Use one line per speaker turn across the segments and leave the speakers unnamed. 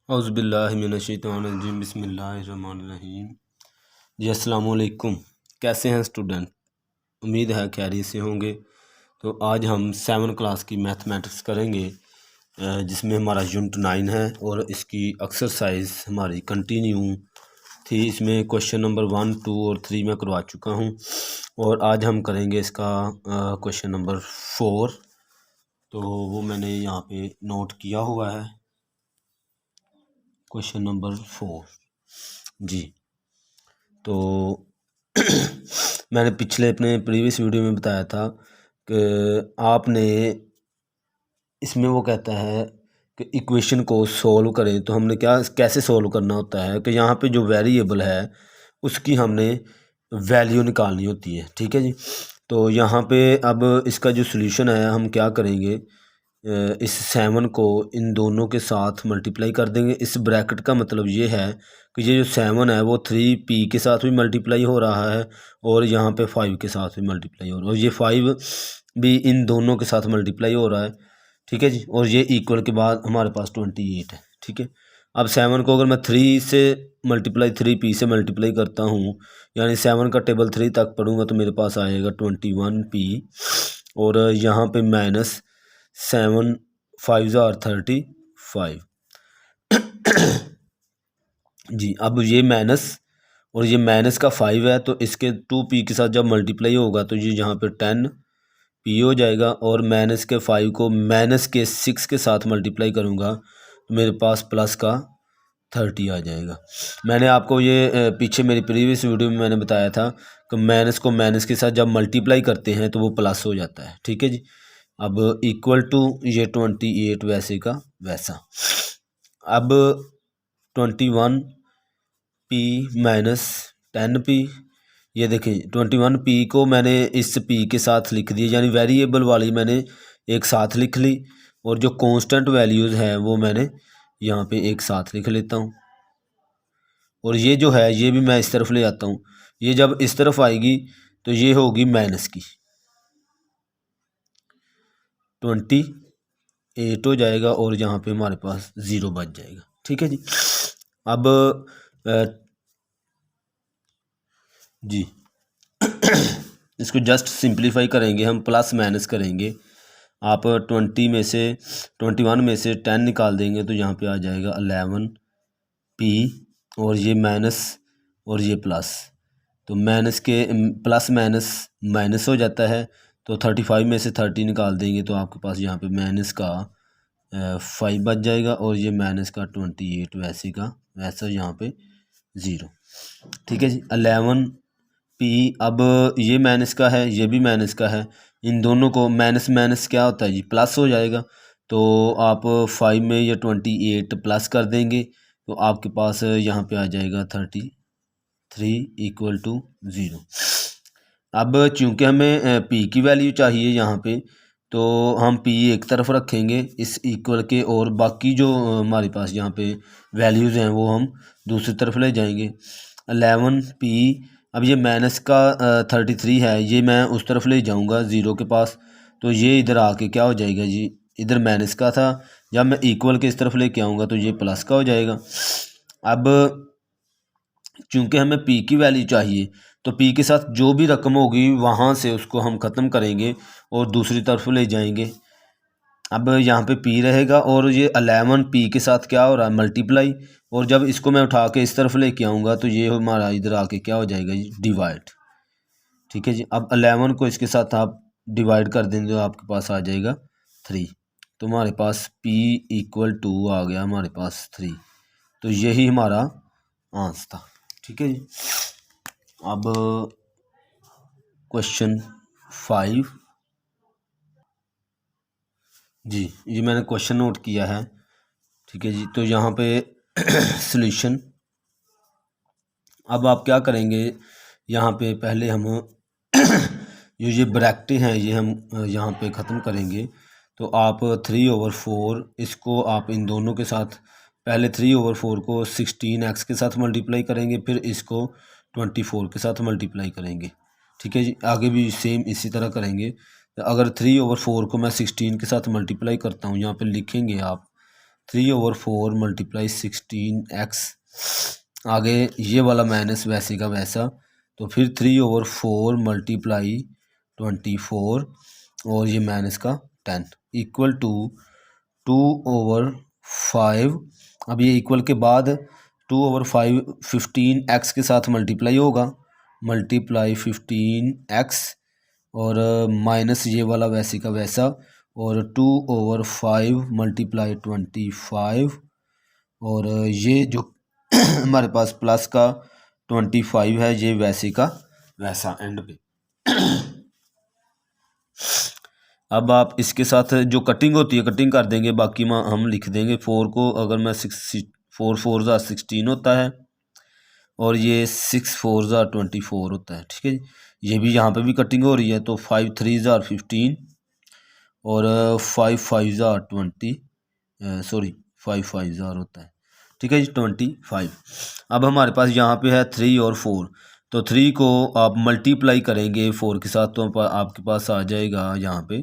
औज़ुबिल्लाहिमिनश्शैतानिर्रजीम बिस्मिल्लाहिर्रहमानिर्रहीम। जी अस्सलाम वालेकुम। कैसे हैं स्टूडेंट? उम्मीद है खैरियत से होंगे। तो आज हम 7 क्लास की मैथमेटिक्स करेंगे, जिसमें हमारा यूनिट 9 है और इसकी एक्सरसाइज हमारी कंटिन्यू थी। इसमें क्वेश्चन नंबर 1, 2 और 3 मैं करवा चुका हूँ और आज हम करेंगे इसका क्वेश्चन नंबर 4। तो वो मैंने यहाँ पे नोट किया हुआ है, क्वेश्चन नंबर 4 जी। तो मैंने पिछले अपने प्रीवियस वीडियो में बताया था कि आपने इसमें वो कहता है कि इक्वेशन को सॉल्व करें, तो हमने कैसे सॉल्व करना होता है कि यहाँ पे जो वेरिएबल है उसकी हमने वैल्यू निकालनी होती है। ठीक है जी। तो यहाँ पे अब इसका जो सॉल्यूशन है हम क्या करेंगे, इस 7 को इन दोनों के साथ मल्टीप्लाई कर देंगे। इस ब्रैकेट का मतलब ये है कि ये जो 7 है वो 3p के साथ भी मल्टीप्लाई हो रहा है और यहाँ पे 5 के साथ भी मल्टीप्लाई हो रहा है और ये 5 भी इन दोनों के साथ मल्टीप्लाई हो रहा है। ठीक है जी। और ये इक्वल के बाद हमारे पास 28 है। ठीक है। अब 7 को अगर मैं 3 से मल्टीप्लाई 3p से मल्टीप्लाई करता हूँ, यानी 7 का टेबल 3 तक पढ़ूँगा तो मेरे पास आएगा 21p और यहाँ पे माइनस 7 5 ज़ार 35 जी। अब ये माइनस और ये माइनस का 5 है तो इसके 2p के साथ जब मल्टीप्लाई होगा तो ये यहाँ पे 10p हो जाएगा और माइनस के 5 को माइनस के 6 के साथ मल्टीप्लाई करूँगा तो मेरे पास प्लस का 30 आ जाएगा। मैंने आपको ये पीछे मेरी प्रीवियस वीडियो में मैंने बताया था कि माइनस को माइनस के साथ जब मल्टीप्लाई करते हैं तो वो प्लस हो जाता है। ठीक है जी। अब इक्वल टू ये 28 वैसे का वैसा। अब 21p माइनस 10p, ये देखें 21p को मैंने इस p के साथ लिख दिया, यानी वेरिएबल वाली मैंने एक साथ लिख ली और जो कांस्टेंट वैल्यूज़ हैं वो मैंने यहाँ पे एक साथ लिख लेता हूँ। और ये जो है ये भी मैं इस तरफ ले आता हूँ, ये जब इस तरफ आएगी तो ये होगी माइनस की 28 हो जाएगा और यहाँ पे हमारे पास 0 बच जाएगा। ठीक है जी। अब जी इसको जस्ट सिंप्लीफाई करेंगे, हम प्लस माइनस करेंगे। आप 21 में से 10 निकाल देंगे तो यहाँ पे आ जाएगा 11p और ये माइनस और ये प्लस, तो माइनस के प्लस माइनस माइनस हो जाता है। तो 35 में से 30 निकाल देंगे तो आपके पास यहाँ पे माइनस का 5 बच जाएगा और ये माइनस का 28 वैसे का वैसा यहाँ पे 0। ठीक है जी। 11p, अब ये माइनस का है ये भी माइनस का है, इन दोनों को माइनस माइनस क्या होता है जी, प्लस हो जाएगा। तो आप 5 में ये 28 प्लस कर देंगे तो आपके पास यहाँ पे आ जाएगा 33 इक्वल टू 0। अब चूंकि हमें p की वैल्यू चाहिए यहाँ पे, तो हम p एक तरफ रखेंगे इस इक्वल के और बाकी जो हमारे पास यहाँ पे वैल्यूज़ हैं वो हम दूसरी तरफ ले जाएंगे। 11p, अब ये माइनस का 33 है, ये मैं उस तरफ ले जाऊँगा 0 के पास, तो ये इधर आके क्या हो जाएगा जी, इधर माइनस का था, जब मैं इक्वल के इस तरफ लेके आऊँगा तो ये प्लस का हो जाएगा। अब चूंकि हमें p की वैल्यू चाहिए तो p के साथ जो भी रकम होगी वहाँ से उसको हम ख़त्म करेंगे और दूसरी तरफ ले जाएंगे। अब यहाँ पे p रहेगा और ये 11p के साथ क्या हो रहा है, मल्टीप्लाई, और जब इसको मैं उठा के इस तरफ लेके आऊँगा तो ये हमारा इधर आके क्या हो जाएगा जी, डिवाइड। ठीक है जी। अब 11 को इसके साथ आप डिवाइड कर देंगे तो आपके पास आ जाएगा 3, तो हमारे पास p इक्वल टू आ गया हमारे पास 3। तो यही हमारा आंसर था। ठीक है जी। अब क्वेश्चन 5 जी, ये मैंने क्वेश्चन नोट किया है। ठीक है जी। तो यहाँ पे सॉल्यूशन, अब आप क्या करेंगे, यहाँ पे पहले हम ये ब्रैकेटें हैं ये हम यहाँ पे ख़त्म करेंगे। तो आप 3/4 इसको आप इन दोनों के साथ, पहले 3/4 को 16x के साथ मल्टीप्लाई करेंगे, फिर इसको 24 के साथ मल्टीप्लाई करेंगे। ठीक है जी। आगे भी सेम इसी तरह करेंगे। अगर 3/4 को मैं 16 के साथ मल्टीप्लाई करता हूँ, यहाँ पे लिखेंगे आप 3/4 मल्टीप्लाई 16x, आगे ये वाला माइनस वैसे का वैसा, तो फिर 3/4 मल्टीप्लाई 24 और ये माइनस का 10 इक्वल टू 2/5। अब ये इक्वल के बाद 2/5 15x के साथ मल्टीप्लाई होगा, मल्टीप्लाई 15x और माइनस ये वाला वैसे का वैसा, और 2/5 मल्टीप्लाई 25 और ये जो हमारे पास प्लस का 25 है, ये वैसे का वैसा एंड पे। अब आप इसके साथ जो कटिंग होती है कटिंग कर देंगे, बाकी हम लिख देंगे 4 को, अगर मैं 4 4 16 होता है और ये 6 4 24 होता है, ठीक है जी। ये भी यहाँ पे भी कटिंग हो रही है, तो 5 3 15 और 5 5 20 सॉरी 5 5 होता है, ठीक है जी 25। अब हमारे पास यहाँ पे है 3 और 4, तो 3 को आप मल्टीप्लाई करेंगे 4 के साथ, तो आपके पास आ जाएगा यहाँ पे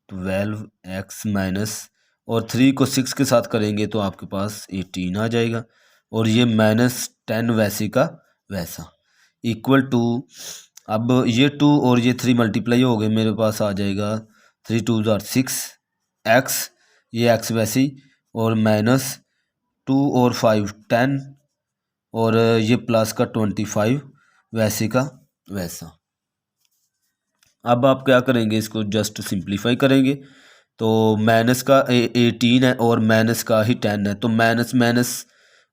12x माइनस, और 3 को 6 के साथ करेंगे तो आपके पास 18 आ जाएगा, और ये -10 वैसे का वैसा इक्वल टू, अब ये 2 और ये 3 मल्टीप्लाई हो गए, मेरे पास आ जाएगा 3 2 6x, ये x वैसे ही, और -2 और 5 10 और ये प्लस का 25 वैसे का वैसा। अब आप क्या करेंगे, इसको जस्ट सिंप्लीफाई करेंगे, तो माइनस का 18 है और माइनस का ही 10 है, तो माइनस माइनस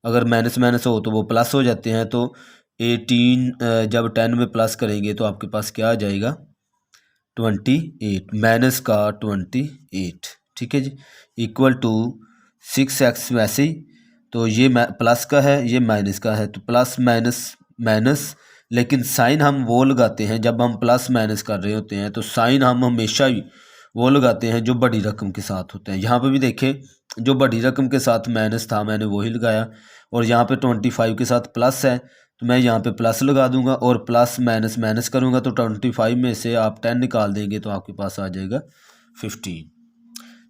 अगर माइनस माइनस हो तो वो प्लस हो जाते हैं, तो 18 जब 10 में प्लस करेंगे तो आपके पास क्या आ जाएगा 28, माइनस का 28, ठीक है जी, इक्वल टू 6x वैसे ही, तो ये प्लस का है ये माइनस का है, तो प्लस माइनस माइनस, लेकिन साइन हम वो लगाते हैं जब हम प्लस माइनस कर रहे होते हैं, तो साइन हम हमेशा ही वो लगाते हैं जो बड़ी रकम के साथ होते हैं। यहाँ पे भी देखें, जो बड़ी रकम के साथ माइनस था मैंने वही लगाया, और यहाँ पे 25 के साथ प्लस है तो मैं यहाँ पे प्लस लगा दूंगा, और प्लस माइनस माइनस करूँगा, तो 25 में से आप 10 निकाल देंगे तो आपके पास आ जाएगा 15,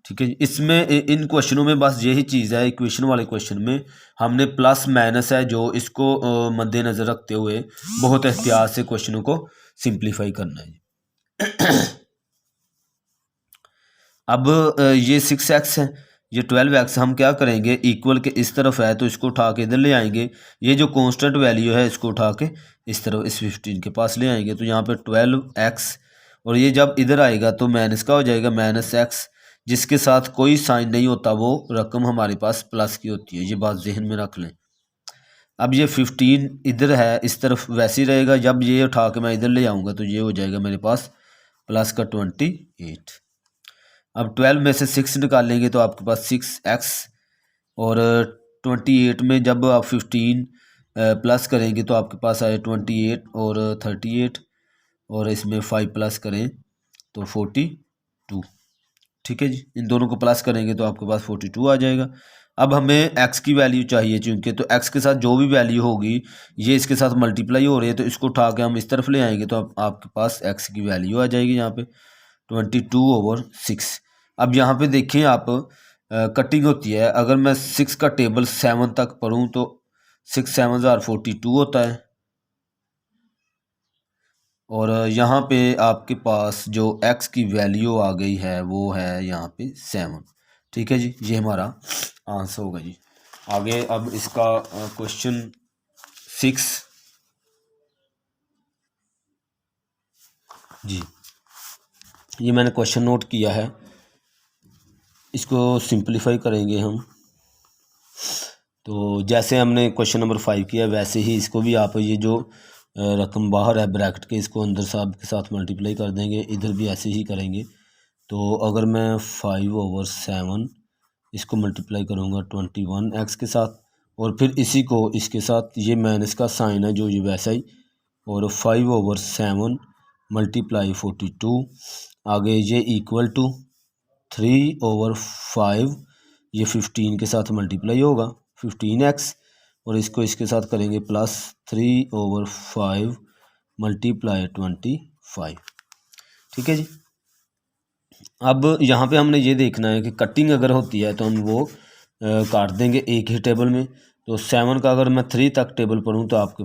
ठीक है। इसमें इन क्वेश्चनों में बस यही चीज़ है, इक्वेशन वाले क्वेश्चन में हमने प्लस माइनस है जो इसको मद्देनज़र रखते हुए बहुत एहतियात से क्वेश्चनों को सिंप्लीफाई करना है। अब ये 6x है, ये 12x, हम क्या करेंगे इक्वल के इस तरफ है तो इसको उठा के इधर ले आएंगे, ये जो कांस्टेंट वैल्यू है इसको उठा के इस तरफ इस 15 के पास ले आएंगे, तो यहाँ पे 12x, और ये जब इधर आएगा तो माइनस का हो जाएगा -x, जिसके साथ कोई साइन नहीं होता वो रकम हमारे पास प्लस की होती है, ये बात जहन में रख लें। अब ये 15 इधर है इस तरफ वैसे ही रहेगा, जब ये उठा के मैं इधर ले आऊँगा तो ये हो जाएगा मेरे पास प्लस का 28। अब 12 में से 6 निकालेंगे तो आपके पास 6x, और 28 में जब आप 15 प्लस करेंगे तो आपके पास आए 28 और 38, और इसमें 5 प्लस करें तो 42, ठीक है जी। इन दोनों को प्लस करेंगे तो आपके पास 42 आ जाएगा। अब हमें x की वैल्यू चाहिए चूँकि, तो x के साथ जो भी वैल्यू होगी ये इसके साथ मल्टीप्लाई हो रही है, तो इसको उठा के हम इस तरफ ले आएंगे तो आपके पास x की वैल्यू आ जाएगी यहाँ पे 22/6। अब यहाँ पे देखें आप कटिंग होती है, अगर मैं 6 का टेबल 7 तक पढ़ूँ तो 6 7 42 होता है, और यहाँ पे आपके पास जो x की वैल्यू आ गई है वो है यहाँ पे 7, ठीक है जी, ये हमारा आंसर होगा जी। आगे अब इसका क्वेश्चन 6 जी, ये मैंने क्वेश्चन नोट किया है, इसको सिंप्लीफाई करेंगे हम, तो जैसे हमने क्वेश्चन नंबर 5 किया वैसे ही इसको भी आप ये जो रकम बाहर है ब्रैकेट के इसको अंदर साहब के साथ मल्टीप्लाई कर देंगे, इधर भी ऐसे ही करेंगे। तो अगर मैं 5/7 इसको मल्टीप्लाई करूँगा 21x के साथ, और फिर इसी को इसके साथ, ये माइनस का साइन है जो ये वैसा ही, और 5/7 मल्टीप्लाई 42, आगे ये इक्वल टू 3/5, ये 15 के साथ मल्टीप्लाई होगा 15x, और इसको इसके साथ करेंगे प्लस 3/5 मल्टीप्लाई 25, ठीक है जी। अब यहाँ पे हमने ये देखना है कि कटिंग अगर होती है तो हम वो काट देंगे एक ही टेबल में। तो 7 का अगर मैं 3 तक टेबल पढ़ूँ तो आपके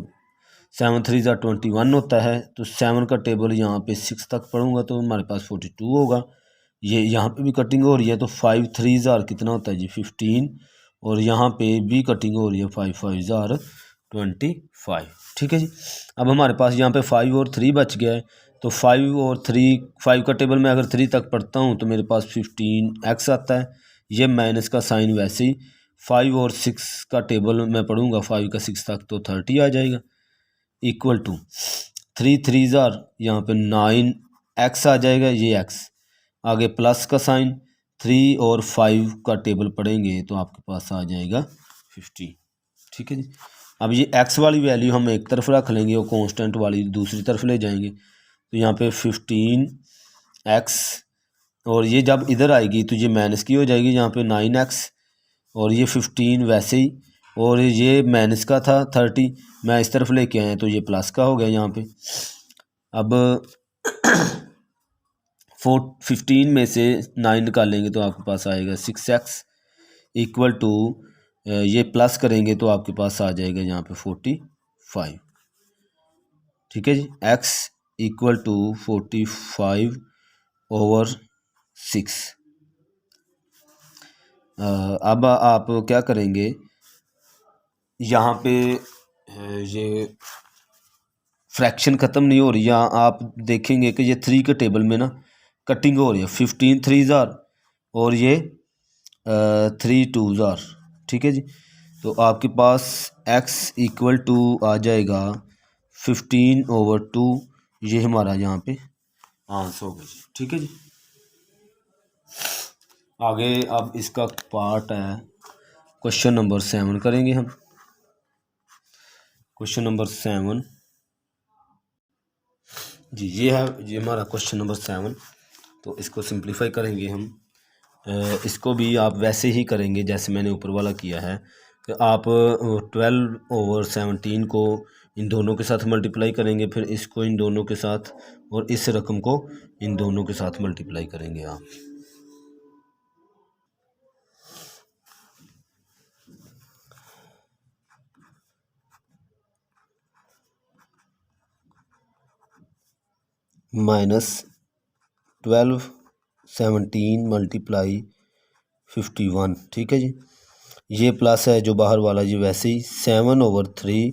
7 3 ज़ा 21 होता है। तो 7 का टेबल यहाँ पे 6 तक पढ़ूँगा तो हमारे पास 42 होगा। ये यहाँ पे भी कटिंग हो रही है तो 5 3 ज़ार कितना होता है जी 15, और यहाँ पे भी कटिंग हो रही है 5 5 ज़ार 25। ठीक है जी। अब हमारे पास यहाँ पे 5 और 3 बच गया है। तो 5 और 3, 5 का टेबल मैं अगर 3 तक पढ़ता हूँ तो मेरे पास 15x आता है। ये माइनस का साइन वैसे ही 5 और 6 का टेबल मैं पढ़ूँगा 5 का 6 तक तो 30 आ जाएगा। इक्वल टू 3 3 ज़ार यहाँ पे 9x आ जाएगा, ये x आगे प्लस का साइन 3 और 5 का टेबल पढ़ेंगे तो आपके पास आ जाएगा 50। ठीक है जी। अब ये x वाली वैल्यू हम एक तरफ रख लेंगे और कांस्टेंट वाली दूसरी तरफ ले जाएंगे। तो यहाँ पे 15x, और ये जब इधर आएगी तो ये माइनस की हो जाएगी, यहाँ पे 9x, और ये 15 वैसे ही, और ये माइनस का था 30 मैं इस तरफ लेके आया तो ये प्लस का हो गया यहाँ पे। अब 15 में से 9 निकालेंगे तो आपके पास आएगा 6x इक्वल टू, ये प्लस करेंगे तो आपके पास आ जाएगा यहाँ पे 45। ठीक है जी। x equal to 45/6। अब आप क्या करेंगे, यहाँ पे ये फ्रैक्शन ख़त्म नहीं हो रही, यहाँ आप देखेंगे कि ये 3 के टेबल में ना कटिंग हो रही है 15 3 ज़ार और ये 3 2 ज़ार। ठीक है जी। तो आपके पास x इक्वल टू आ जाएगा 15/2, ये हमारा यहाँ पे आंसर होगा जी। ठीक है जी। आगे अब इसका पार्ट है क्वेश्चन नंबर 7 करेंगे हम। क्वेश्चन नंबर 7 जी, ये है ये हमारा क्वेश्चन नंबर 7। तो इसको सिंप्लीफाई करेंगे हम। इसको भी आप वैसे ही करेंगे जैसे मैंने ऊपर वाला किया है कि आप 12/17 को इन दोनों के साथ मल्टीप्लाई करेंगे, फिर इसको इन दोनों के साथ और इस रकम को इन दोनों के साथ मल्टीप्लाई करेंगे आप। -12/17 मल्टीप्लाई 51। ठीक है जी। ये प्लस है जो बाहर वाला जी वैसे ही 7/3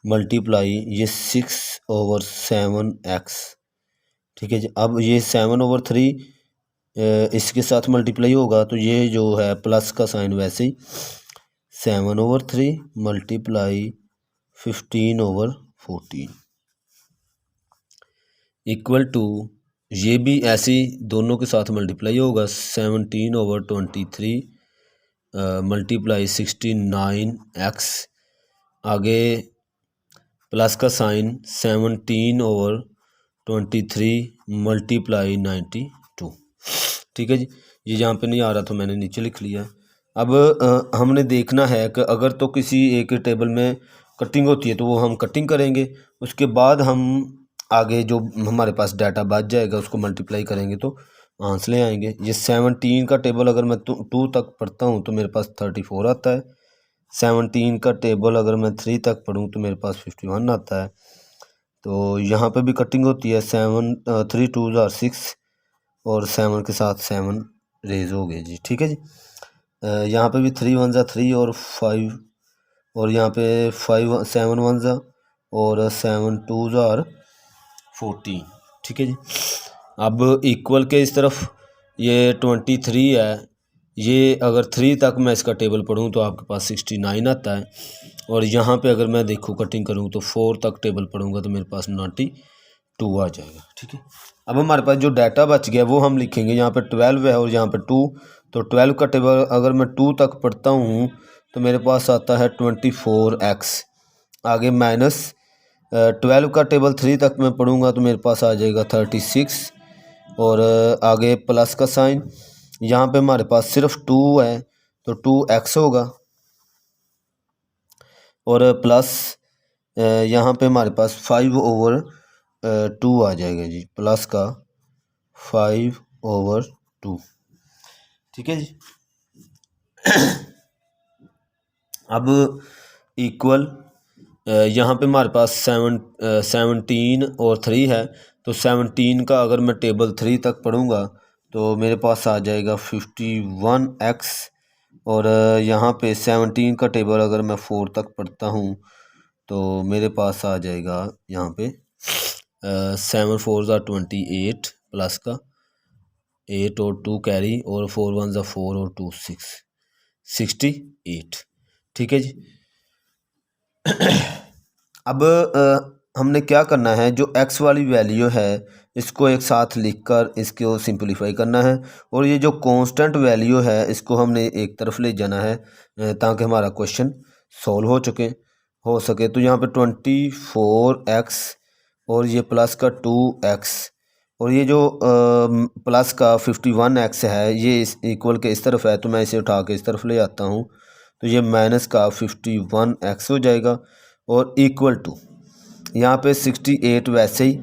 मल्टीप्लाई ये 6/7x। ठीक है जी। अब ये 7/3 इसके साथ मल्टीप्लाई होगा तो ये जो है प्लस का साइन वैसे ही 7/3 मल्टीप्लाई 15/14 इक्वल टू, ये भी ऐसे ही दोनों के साथ मल्टीप्लाई होगा 17/23 मल्टीप्लाई 69x आगे प्लस का साइन 17/23 मल्टीप्लाई 92। ठीक है जी। ये यहाँ पे नहीं आ रहा तो मैंने नीचे लिख लिया। अब हमने देखना है कि अगर तो किसी एक टेबल में कटिंग होती है तो वो हम कटिंग करेंगे, उसके बाद हम आगे जो हमारे पास डाटा बच जाएगा उसको मल्टीप्लाई करेंगे तो आंसर ले आएंगे। ये 17 का टेबल अगर मैं 2 तक पढ़ता हूँ तो मेरे पास 34 आता है। 17 का टेबल अगर मैं 3 तक पढ़ूँ तो मेरे पास 51 आता है। तो यहाँ पे भी कटिंग होती है 3 2 ज़ार 6 और 7 के साथ 7 रेज हो गए जी। ठीक है जी। यहाँ पे भी 3 1 ज़ा 3 और 5, और यहाँ पे 5 7 1 ज़ा और 7 2 ज़ार 14। ठीक है जी। अब इक्वल के इस तरफ ये 23 है, ये अगर 3 तक मैं इसका टेबल पढ़ूँ तो आपके पास 69 आता है, और यहाँ पे अगर मैं देखूँ कटिंग करूँ तो 4 तक टेबल पढ़ूँगा तो मेरे पास 92 आ जाएगा। ठीक है। अब हमारे पास जो डाटा बच गया वो हम लिखेंगे, यहाँ पे 12 है और यहाँ पे 2, तो 12 का टेबल अगर मैं 2 तक पढ़ता हूँ तो मेरे पास आता है 24x आगे माइनस 12 का टेबल 3 तक मैं पढ़ूँगा तो मेरे पास आ जाएगा 36, और आगे प्लस का साइन, यहाँ पे हमारे पास सिर्फ 2 है तो 2x होगा, और प्लस यहाँ पे हमारे पास 5/2 आ जाएगा जी, प्लस का 5/2 ओवर 2। ठीक है जी। अब इक्वल यहाँ पे हमारे पास 17 और 3 है, तो 17 का अगर मैं टेबल 3 तक पढ़ूँगा तो मेरे पास आ जाएगा 51x, और यहाँ पे 17 का टेबल अगर मैं 4 तक पढ़ता हूँ तो मेरे पास आ जाएगा यहाँ पे 7 4 ज़ा 28 प्लस का 8 और 2 कैरी, और 4 1 ज़ा 4 और 2 6 68। ठीक है जी। अब हमने क्या करना है, जो x वाली वैल्यू है इसको एक साथ लिखकर इसको सिंपलीफाई करना है, और ये जो कांस्टेंट वैल्यू है इसको हमने एक तरफ ले जाना है ताकि हमारा क्वेश्चन सॉल्व हो सके। तो यहाँ पे 24x और ये प्लस का 2x, और ये जो प्लस का 51x है ये इस इक्वल के इस तरफ है, तो मैं इसे उठा के इस तरफ ले आता हूँ, तो ये माइनस का 51x हो जाएगा, और इक्वल टू यहाँ पे 68 वैसे ही,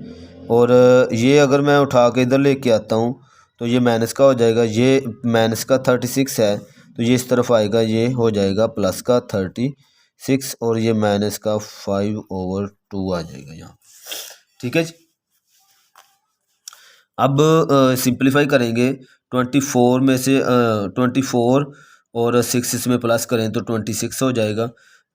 और ये अगर मैं उठा के इधर लेके आता हूँ तो ये माइनस का हो जाएगा, ये माइनस का 36 है तो ये इस तरफ आएगा, ये हो जाएगा प्लस का 36, और ये माइनस का 5/2 आ जाएगा यहाँ। ठीक है जी। अब सिंप्लीफाई करेंगे, 24 में से 24 और 6 इसमें प्लस करें तो 26 हो जाएगा।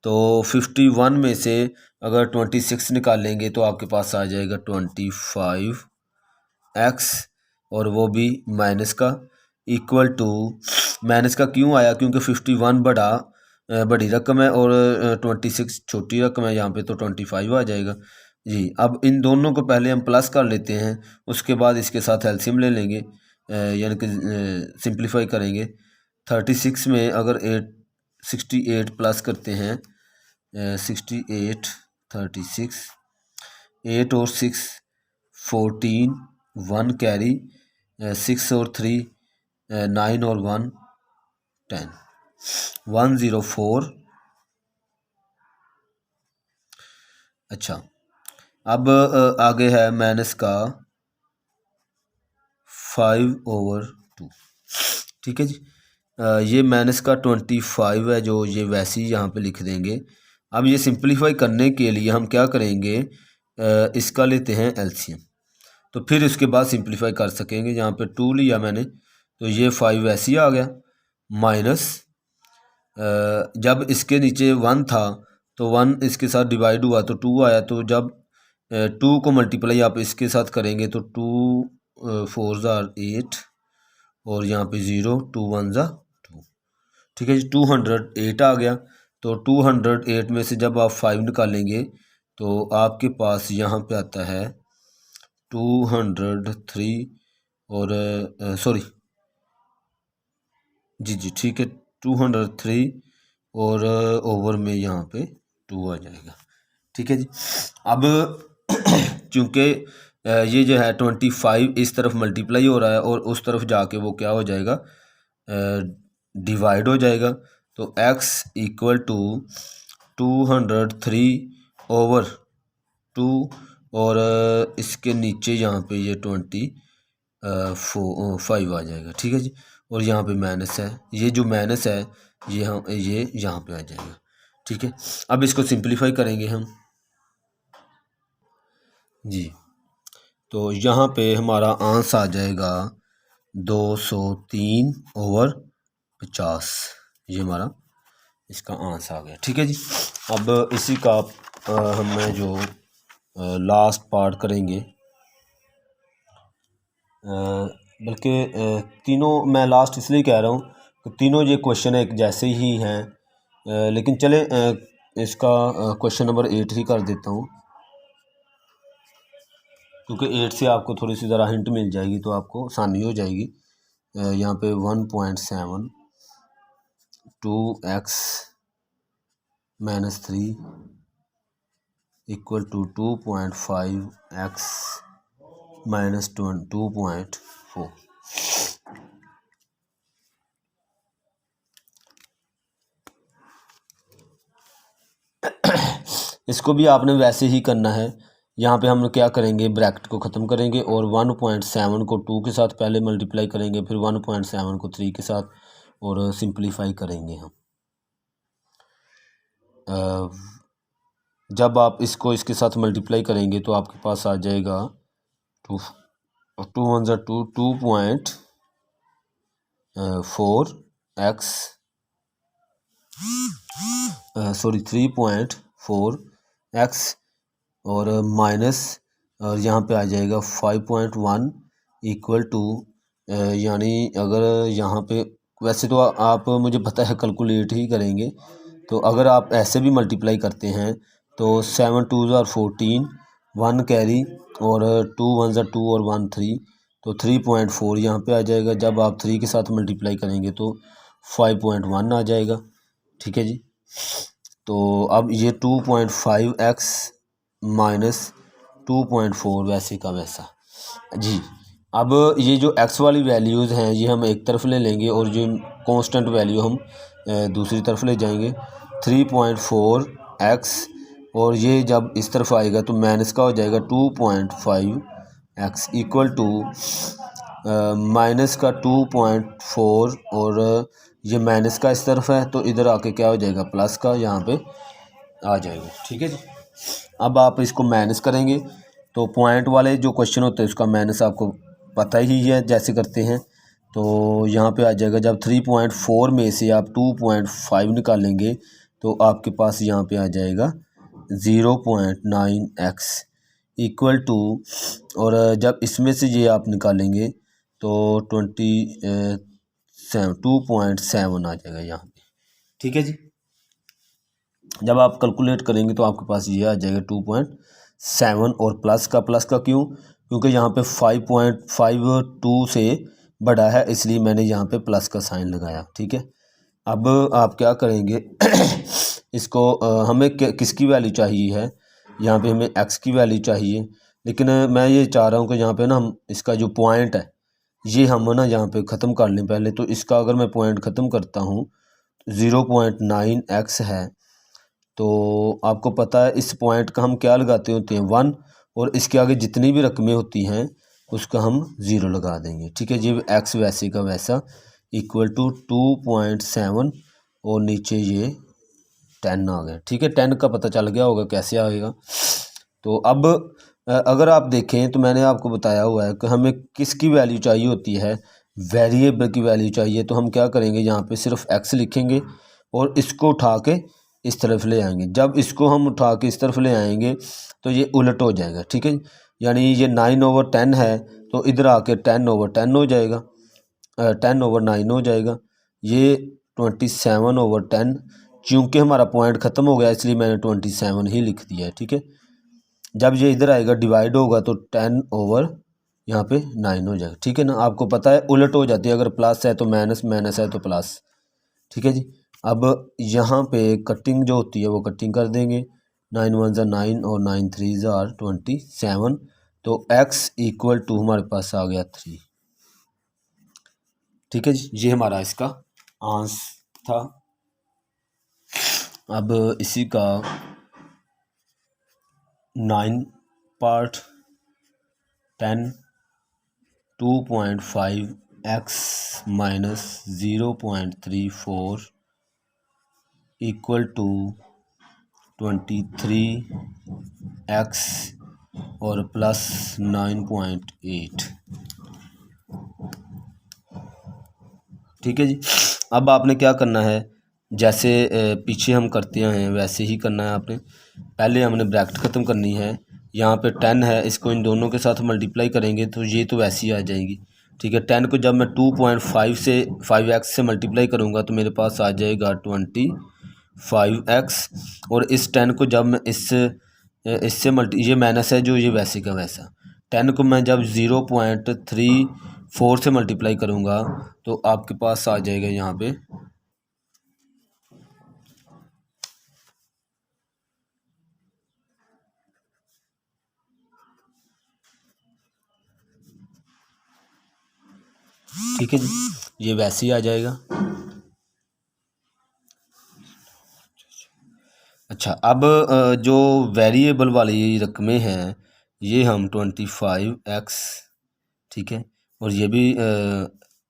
तो 51 में से अगर 26 निकालेंगे तो आपके पास आ जाएगा 25x, और वो भी माइनस का, इक्वल टू माइनस का क्यों आया, क्योंकि 51 बड़ी रकम है और 26 छोटी रकम है, यहाँ पे तो 25 आ जाएगा जी। अब इन दोनों को पहले हम प्लस कर लेते हैं, उसके बाद इसके साथ एलसीएम ले लेंगे, यानी कि सिंप्लीफाई करेंगे। 36 में अगर 68 प्लस करते हैं, 68 36, 8 और 6 14, 1 कैरी, 6 और 3 9 और 1 10, 104। अच्छा, अब आगे है माइनस का 5/2। ठीक है जी। ये माइनस का 25 है जो ये वैसे ही यहाँ पे लिख देंगे। अब ये सिंप्लीफाई करने के लिए हम क्या करेंगे, इसका लेते हैं एलसीएम, तो फिर उसके बाद सिंप्लीफाई कर सकेंगे। यहाँ पे 2 लिया मैंने तो ये 5 वैसे ही आ गया, माइनस जब इसके नीचे 1 था तो 1 इसके साथ डिवाइड हुआ तो 2 आया, तो जब 2 को मल्टीप्लाई आप इसके साथ करेंगे तो 2 4 ज़ा 8, और यहाँ पे 0 2 1 ज़ा 2। ठीक है जी। 208 आ गया, तो 208 में से जब आप 5 निकालेंगे तो आपके पास यहाँ पे आता है 203, और सॉरी जी ठीक है 203, और ओवर में यहाँ पे 2 आ जाएगा। ठीक है जी। अब चूँकि ये जो है 25 इस तरफ मल्टीप्लाई हो रहा है और उस तरफ जाके वो क्या हो जाएगा, डिवाइड हो जाएगा, तो x इक्वल टू 203/2, और इसके नीचे यहाँ पे ये 25 आ जाएगा। ठीक है जी। और यहाँ पे माइनस है, ये जो माइनस है ये यहाँ पे आ जाएगा। ठीक है। अब इसको सिंप्लीफाई करेंगे हम जी, तो यहाँ पे हमारा आंसर आ जाएगा 203/50, ये हमारा इसका आंसर आ गया। ठीक है जी। अब इसी का हमें जो लास्ट पार्ट करेंगे, बल्कि तीनों मैं लास्ट इसलिए कह रहा हूँ कि तीनों ये क्वेश्चन एक जैसे ही हैं, लेकिन चले इसका क्वेश्चन नंबर 8 ही कर देता हूँ, क्योंकि 8 से आपको थोड़ी सी ज़रा हिंट मिल जाएगी तो आपको आसानी हो जाएगी। यहाँ पे 1.7 2x - 3 इक्वल टू 2.5x - 2.4। इसको भी आपने वैसे ही करना है, यहाँ पे हम क्या करेंगे, ब्रैकेट को ख़त्म करेंगे और 1.7 को 2 के साथ पहले मल्टीप्लाई करेंगे, फिर 1.7 को 3 के साथ और सिंप्लीफाई करेंगे हम। जब आप इसको इसके साथ मल्टीप्लाई करेंगे तो आपके पास आ जाएगा 3.4x और माइनस और यहाँ पे आ जाएगा 5.1 इक्वल टू, यानी अगर यहाँ पे वैसे तो आप मुझे पता है कैलकुलेट ही करेंगे, तो अगर आप ऐसे भी मल्टीप्लाई करते हैं तो 7 2 आर 14, 1 कैरी और 2 1 आर 2 और 1 3, तो 3.4 यहाँ पे आ जाएगा। जब आप 3 के साथ मल्टीप्लाई करेंगे तो 5.1 आ जाएगा। ठीक है जी। तो अब ये 2.5x माइनस 2.4 वैसे का वैसा जी। अब ये जो x वाली वैल्यूज़ हैं ये हम एक तरफ ले लेंगे और जो कांस्टेंट वैल्यू हम दूसरी तरफ ले जाएंगे। 3.4x और ये जब इस तरफ आएगा तो माइनस का हो जाएगा 2.5x इक्वल टू माइनस का 2.4 और ये माइनस का इस तरफ है तो इधर आके क्या हो जाएगा, प्लस का यहाँ पे आ जाएगा। ठीक है जी। अब आप इसको माइनस करेंगे तो पॉइंट वाले जो क्वेश्चन होते हैं उसका माइनस आपको पता ही है जैसे करते हैं। तो यहाँ पे आ जाएगा, जब 3.4 में से आप 2.5 निकालेंगे तो आपके पास यहाँ पे आ जाएगा 0.9x इक्वल टू, और जब इसमें से ये आप निकालेंगे तो 2.7 आ जाएगा यहाँ पे। ठीक है जी। जब आप कैलकुलेट करेंगे तो आपके पास ये आ जाएगा 2.7 और प्लस का क्यों, क्योंकि यहाँ पे 5.52 से बड़ा है इसलिए मैंने यहाँ पे प्लस का साइन लगाया। ठीक है। अब आप क्या करेंगे इसको हमें किसकी वैल्यू चाहिए है, यहाँ पे हमें x की वैल्यू चाहिए, लेकिन मैं ये चाह रहा हूँ कि यहाँ पे ना हम इसका जो पॉइंट है ये हम ना यहाँ पे ख़त्म कर लें पहले। तो इसका अगर मैं पॉइंट ख़त्म करता हूँ 0.9x है, तो आपको पता है इस पॉइंट का हम क्या लगाते होते हैं 1, और इसके आगे जितनी भी रकमें होती हैं उसका हम 0 लगा देंगे। ठीक है जी। x वैसे का वैसा इक्वल टू 2.7 और नीचे ये 10 आ गया। ठीक है। 10 का पता चल गया होगा कैसे आएगा। तो अब अगर आप देखें तो मैंने आपको बताया हुआ है कि हमें किसकी वैल्यू चाहिए होती है, वेरिएबल की वैल्यू चाहिए। तो हम क्या करेंगे, यहाँ पे सिर्फ x लिखेंगे और इसको उठा के इस तरफ ले आएंगे। जब इसको हम उठा के इस तरफ ले आएंगे तो ये उलट हो जाएगा। ठीक है। यानी ये 9/10 है तो इधर आके 10/10 हो जाएगा, 10/9 हो जाएगा। ये 27/10, चूँकि हमारा पॉइंट ख़त्म हो गया इसलिए मैंने 27 ही लिख दिया है। ठीक है। जब ये इधर आएगा डिवाइड होगा तो 10 यहाँ पे 9 हो जाएगा। ठीक है ना। आपको पता है उलट हो जाती है, अगर प्लस है तो माइनस, माइनस है तो प्लस। ठीक है जी। अब यहाँ पे कटिंग जो होती है वो कटिंग कर देंगे। 9 1 ज़ा 9 और 9 3 ज़ा 27, तो x इक्वल टू हमारे पास आ गया 3। ठीक है जी। ये हमारा इसका आंसर था। अब इसी का 9 part 10 2.5x minus 0.34 equal to 23x और प्लस 9.8। ठीक है जी। अब आपने क्या करना है, जैसे पीछे हम करते हैं वैसे ही करना है आपने। पहले हमने ब्रैकेट ख़त्म करनी है, यहाँ पे 10 है, इसको इन दोनों के साथ मल्टीप्लाई करेंगे तो ये तो वैसे ही आ जाएगी। ठीक है। 10 को जब मैं 2.5 से 5x से मल्टीप्लाई करूँगा तो मेरे पास आ जाएगा 25x, और इस 10 को जब मैं इससे ये माइनस है जो, ये वैसे का वैसा 10 को मैं जब 0.34 से मल्टीप्लाई करूँगा तो आपके पास आ जाएगा यहाँ पे ठीक है जी, ये वैसे ही आ जाएगा। अच्छा, अब जो वेरिएबल वाली रकमें हैं ये हम 25x, ठीक है, और ये भी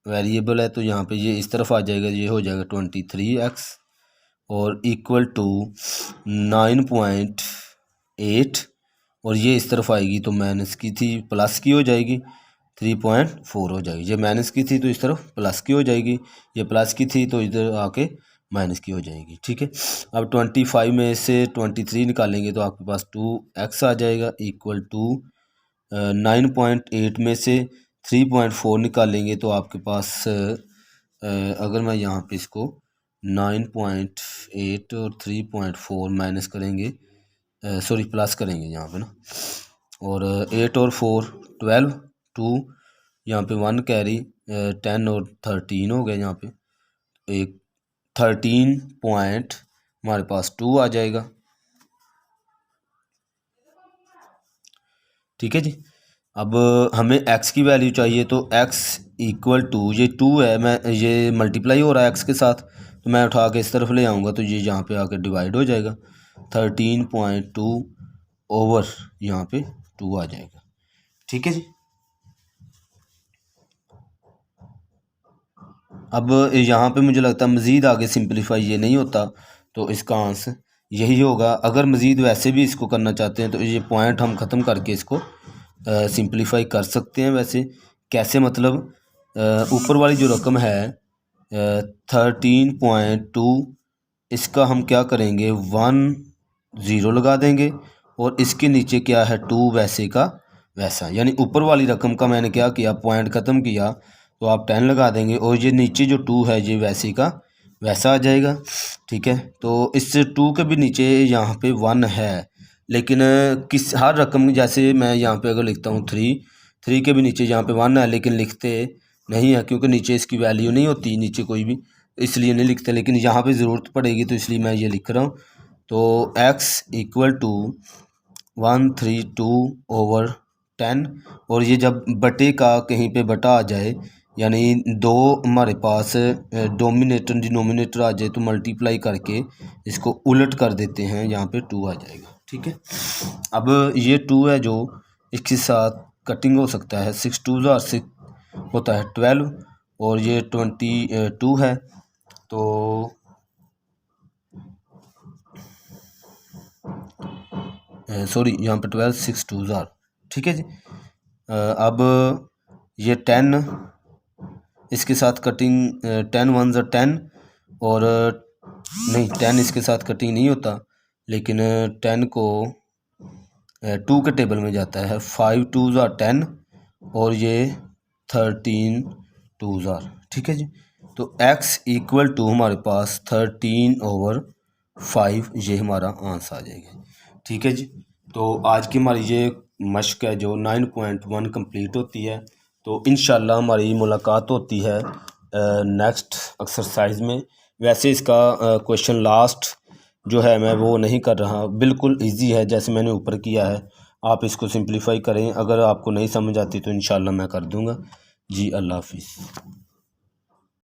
वेरिएबल है तो यहाँ पे ये इस तरफ आ जाएगा, ये हो जाएगा 23x और इक्वल टू 9.8 और ये इस तरफ आएगी तो माइनस की थी प्लस की हो जाएगी 3.4 हो जाएगी। ये माइनस की थी तो इस तरफ प्लस की हो जाएगी, ये प्लस की थी तो इधर आके माइनस की हो जाएगी, ठीक है। अब 25 में से 23 निकालेंगे तो आपके पास 2x आ जाएगा इक्वल टू 9.8 में से 3.4 निकालेंगे तो आपके पास अगर मैं यहाँ पे इसको 9.8 और 3.4 माइनस करेंगे, सॉरी प्लस करेंगे यहाँ पे ना, और 8 और 4 12, 2 यहाँ पे 1 कैरी 10 और 13 हो गया, यहाँ पे एक 13 पॉइंट हमारे पास 2 आ जाएगा, ठीक है जी। अब हमें x की वैल्यू चाहिए तो x इक्वल टू, ये 2 है, मैं ये मल्टीप्लाई हो रहा है x के साथ तो मैं उठा के इस तरफ ले आऊँगा तो ये यहाँ पे आकर डिवाइड हो जाएगा, 13.2 ओवर यहाँ पे 2 आ जाएगा, ठीक है जी। अब यहाँ पे मुझे लगता है मज़ीद आगे सिंपलीफाई ये नहीं होता तो इसका आंसर यही होगा। अगर मज़ीद वैसे भी इसको करना चाहते हैं तो ये पॉइंट हम ख़त्म करके इसको सिंपलीफाई कर सकते हैं। वैसे कैसे, मतलब ऊपर वाली जो रकम है 13.2, इसका हम क्या करेंगे 1 0 लगा देंगे और इसके नीचे क्या है 2 वैसे का वैसा, यानी ऊपर वाली रकम का मैंने क्या किया पॉइंट ख़त्म किया तो आप 10 लगा देंगे और ये नीचे जो 2 है ये वैसे का वैसा आ जाएगा, ठीक है। तो इससे 2 के भी नीचे यहाँ पे 1 है, लेकिन किस हर रकम, जैसे मैं यहाँ पे अगर लिखता हूँ 3 के भी नीचे यहाँ पे 1 है, लेकिन लिखते नहीं है क्योंकि नीचे इसकी वैल्यू नहीं होती नीचे कोई भी, इसलिए नहीं लिखते, लेकिन यहाँ पे ज़रूरत पड़ेगी तो इसलिए मैं ये लिख रहा हूँ। तो x इक्वल टू 132 ओवर 10 और ये जब बटे का कहीं पे बटा आ जाए, यानी 2 हमारे पास डोमिनेटर डिनोमिनेटर आ जाए तो मल्टीप्लाई करके इसको उलट कर देते हैं, यहाँ पे 2 आ जाएगा, ठीक है। अब ये 2 है जो इसके साथ कटिंग हो सकता है, 6 2 6 होता है 12 और ये 22 है तो सॉरी यहाँ पे 12 6 2 ज़ार, ठीक है जी। अब ये 10 इसके साथ कटिंग 10 1 ज़ा 10 और नहीं 10 इसके साथ कटिंग नहीं होता, लेकिन 10 को 2 के टेबल में जाता है, 5 2 ज़ा 10 और ये 13 2 ज़ार, ठीक है जी। तो x इक्वल टू हमारे पास 13 ओवर 5 ये हमारा आंसर आ जाएगा, ठीक है जी। तो आज की हमारी ये मश्क है जो 9.1 कंप्लीट होती है, तो इंशाल्लाह हमारी मुलाकात होती है नेक्स्ट एक्सरसाइज में। वैसे इसका क्वेश्चन लास्ट जो है मैं वो नहीं कर रहा, बिल्कुल इजी है जैसे मैंने ऊपर किया है, आप इसको सिंपलीफाई करें। अगर आपको नहीं समझ आती तो इंशाल्लाह मैं कर दूंगा जी। अल्लाह हाफिज़।